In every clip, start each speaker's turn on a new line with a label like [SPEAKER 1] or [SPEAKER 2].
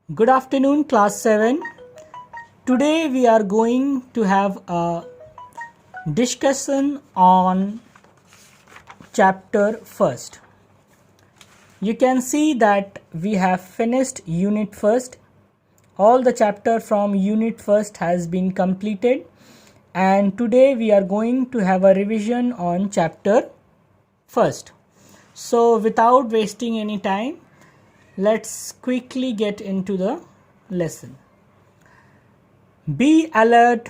[SPEAKER 1] Good afternoon, class 7. Today we are going to have a discussion on chapter first. You can see that we have finished unit first. All the chapter from unit first has been completed, and today we are going to have a revision on chapter first. So without wasting any time, let's quickly get into the lesson. Be alert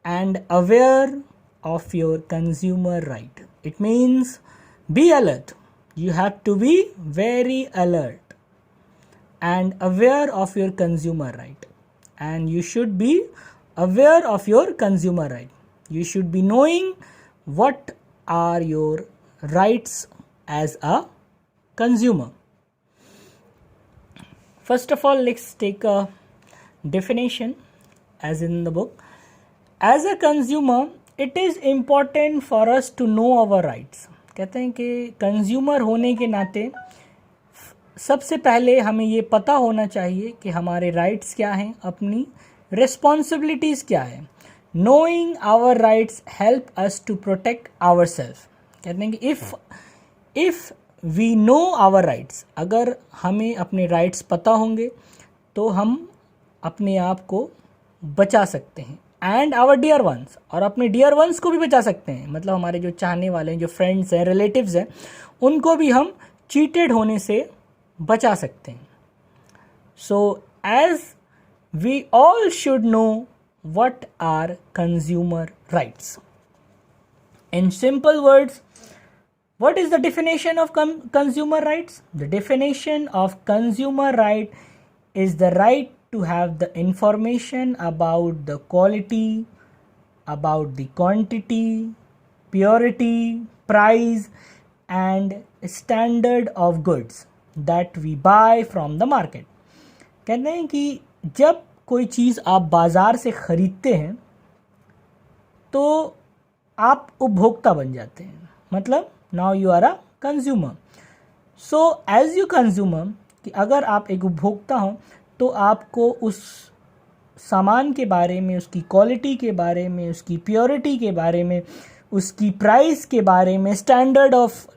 [SPEAKER 1] and aware of your consumer right. It means be alert. You have to be very alert and aware of your consumer right. And you should be aware of your consumer right. You should be knowing what are your rights as a consumer. First of all, let's take a definition as in the book. As a consumer, it is important for us to know our rights. कहते हैं कि consumer होने के नाते सबसे पहले हमें ये पता होना चाहिए कि हमारे राइट्स क्या हैं, अपनी रिस्पॉन्सिबिलिटीज़ क्या है. Knowing our rights help us to protect our self. कहते हैं कि if we know our rights, अगर हमें अपने राइट्स पता होंगे तो हम अपने आप को बचा सकते हैं. एंड आवर डियर वंस, और अपने डियर वंस को भी बचा सकते हैं. मतलब हमारे जो चाहने वाले हैं, जो फ्रेंड्स हैं, रिलेटिव्स हैं, उनको भी हम चीटेड होने से बचा सकते हैं. So as we all should know what are consumer rights. In simple words, what is the definition of consumer rights? The definition of consumer right is the right to have the information about the quality, about the quantity, purity, price and standard of goods that we buy from the market. कहते हैं कि जब कोई चीज़ आप बाज़ार से ख़रीदते हैं तो आप उपभोक्ता बन जाते हैं. मतलब now you are a consumer. So as you consumer, कि अगर आप एक उपभोक्ता हो तो आपको उस सामान के बारे में, उसकी क्वालिटी के बारे में, उसकी प्योरिटी के बारे में, उसकी प्राइस के बारे में, स्टैंडर्ड ऑफ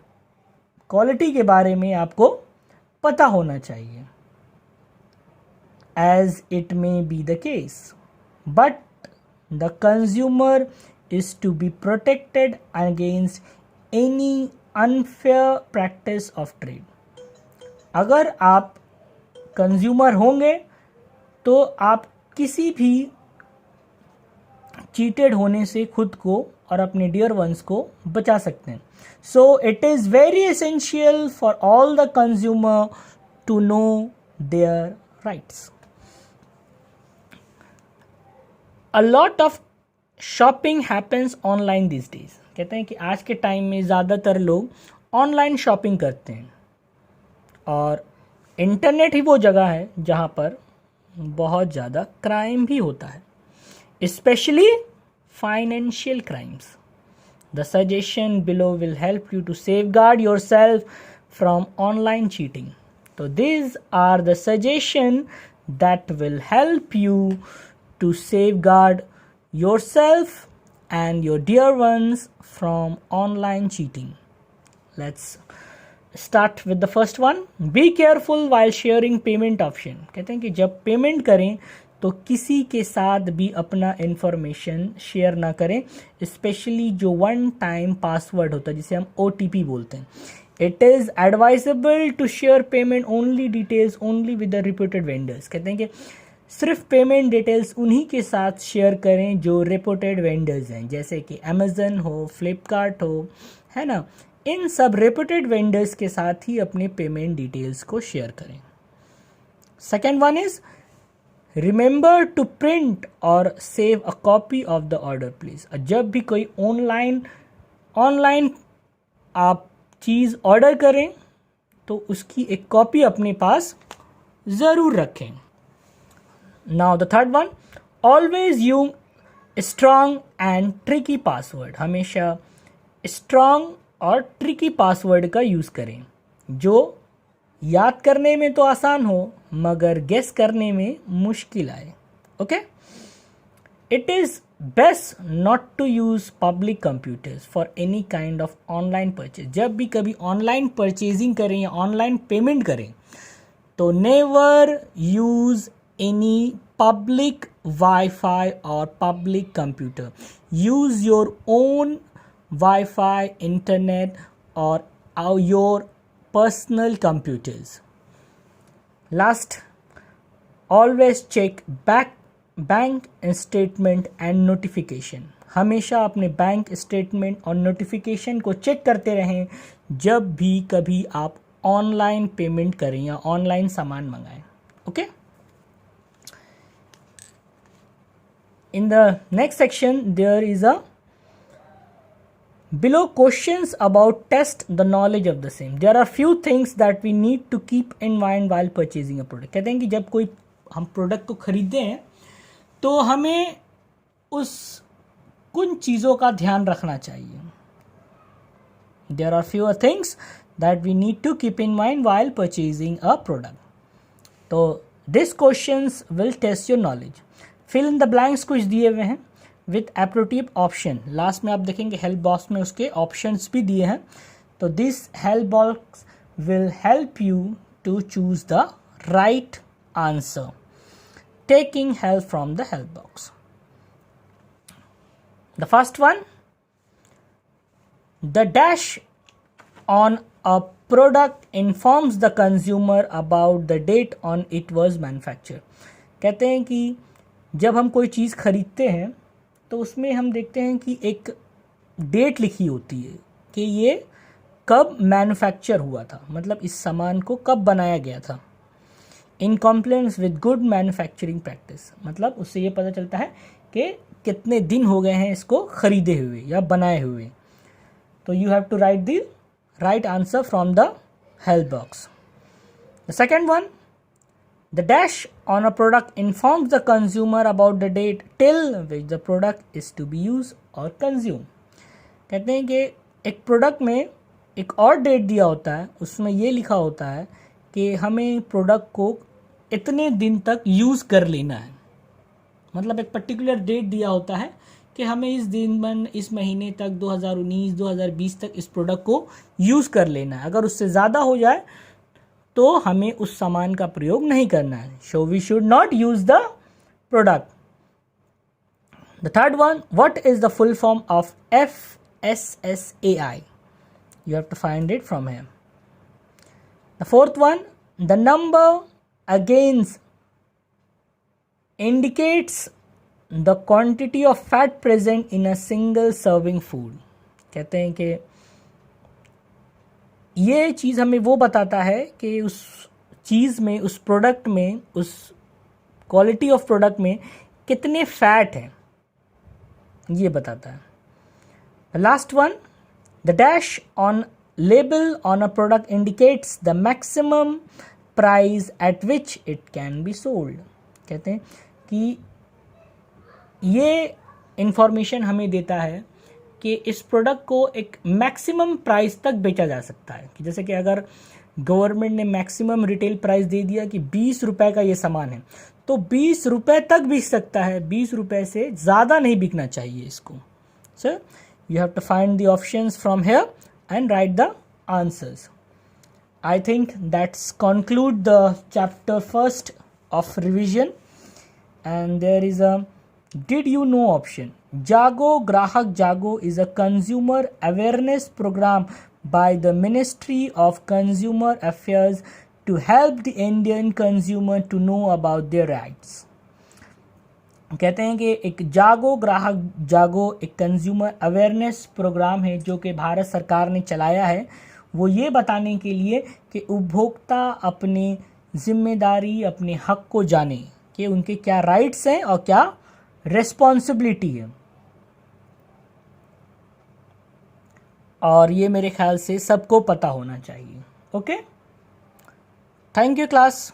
[SPEAKER 1] क्वालिटी के बारे में आपको पता होना चाहिए. As it may be the case, but the consumer is to be protected against any unfair practice of trade. अगर आप कंज्यूमर होंगे तो आप किसी भी चीटेड होने से खुद को और अपने डियर वंस को बचा सकते हैं. So it is very essential for all the consumer to know their rights. A lot of shopping happens online this days. कहते हैं कि आज के टाइम में ज़्यादातर लोग ऑनलाइन शॉपिंग करते हैं और इंटरनेट ही वो जगह है जहाँ पर बहुत ज़्यादा क्राइम भी होता है, specially financial crimes. The suggestion below will help you to safeguard yourself from online cheating. तो this are the suggestion that will help you to safeguard yourself and your dear ones from online cheating. Let's start with the first one. Be careful while sharing payment option. कहते हैं कि जब payment करें तो किसी के साथ भी अपना इंफॉर्मेशन शेयर ना करें, स्पेशली जो वन टाइम पासवर्ड होता है जिसे हम OTP बोलते हैं. It is advisable to share payment only details only with the reputed vendors. कहते हैं कि सिर्फ पेमेंट डिटेल्स उन्हीं के साथ शेयर करें जो रेपुटेड वेंडर्स हैं, जैसे कि अमेज़न हो, फ्लिपकार्ट हो, है ना. इन सब रेपुटेड वेंडर्स के साथ ही अपने पेमेंट डिटेल्स को शेयर करें. Second one is remember to print और save a copy of the order please. जब भी कोई ऑनलाइन आप चीज़ ऑर्डर करें तो उसकी एक कॉपी अपने पास ज़रूर रखें. Now the third one, always use strong and tricky password. हमेशा strong और tricky password का यूज़ करें जो याद करने में तो आसान हो मगर गेस करने में मुश्किल आए। Okay, it is best not to use public computers for any kind of online purchase. जब भी कभी ऑनलाइन परचेजिंग करें या ऑनलाइन पेमेंट करें तो never use any public Wi-Fi or public computer. Use your own Wi-Fi, internet or your personal computers. Last, always check bank statement and notification. हमेशा अपने bank statement और नोटिफिकेशन को check करते रहें जब भी कभी आप ऑनलाइन पेमेंट करें या ऑनलाइन सामान मंगाएं। Okay, in the next section there is a below questions about test the knowledge of the same. There are few things that we need to keep in mind while purchasing a product. कहते हैं कि जब कोई हम product को खरीदते हैं तो हमें उस कुछ चीज़ों का ध्यान रखना चाहिए. There are few things that we need to keep in mind while purchasing a product. तो these questions will test your knowledge. Fill in the blanks कुछ दिए हुए हैं विथ एप्रोप्रिएट ऑप्शन. लास्ट में आप देखेंगे हेल्प बॉक्स में उसके ऑप्शंस भी दिए हैं. तो this help box will help you to choose the right answer taking help from the help box. The first one, the dash on a product informs the consumer about the date on it was manufacture. कहते हैं कि जब हम कोई चीज़ खरीदते हैं तो उसमें हम देखते हैं कि एक डेट लिखी होती है कि ये कब मैन्युफैक्चर हुआ था, मतलब इस सामान को कब बनाया गया था. In compliance with good manufacturing practice, मतलब उससे ये पता चलता है कि कितने दिन हो गए हैं इसको खरीदे हुए या बनाए हुए. तो you have to write the right answer from the help box. The second one, the dash on a product informs the consumer about the date till which the product is to be used or consumed. कहते हैं कि एक product में एक और date दिया होता है, उसमें ये लिखा होता है कि हमें प्रोडक्ट को इतने दिन तक यूज़ कर लेना है. मतलब एक पर्टिकुलर डेट दिया होता है कि हमें इस दिन इस महीने तक 2019-2020 तक इस प्रोडक्ट को यूज़ कर लेना है. अगर उससे ज़्यादा हो जाए तो हमें उस सामान का प्रयोग नहीं करना है. So we should not use the product. The third one, what is the full form of FSSAI? You have to find it from here. The fourth one, the number against indicates the quantity of fat present in a single serving food. कहते हैं कि ये चीज़ हमें वो बताता है कि उस चीज़ में, उस प्रोडक्ट में, उस क्वालिटी ऑफ प्रोडक्ट में कितने फैट हैं, ये बताता है. Last one, the dash on label on a product indicates the maximum price at which it can be sold. कहते हैं कि ये इंफॉर्मेशन हमें देता है कि इस प्रोडक्ट को एक मैक्सिमम प्राइस तक बेचा जा सकता है. कि जैसे कि अगर गवर्नमेंट ने मैक्सिमम रिटेल प्राइस दे दिया कि 20 रुपये का ये सामान है तो 20 रुपये तक बिक सकता है, 20 रुपये से ज़्यादा नहीं बिकना चाहिए इसको. So you have to find the options from here and write the answers. I think that's conclude the chapter first of revision and there is a did you know option. Jago Grahak Jago is a consumer awareness program by the Ministry of Consumer Affairs to help the Indian consumer to know about their rights. कहते हैं कि एक जागो ग्राहक जागो एक consumer awareness programme है जो कि भारत सरकार ने चलाया है. वो ये बताने के लिए कि उपभोक्ता अपनी जिम्मेदारी, अपने हक को जाने कि उनके क्या राइट्स हैं और क्या रिस्पॉन्सिबिलिटी है. और ये मेरे ख्याल से सबको पता होना चाहिए. Okay, thank you class.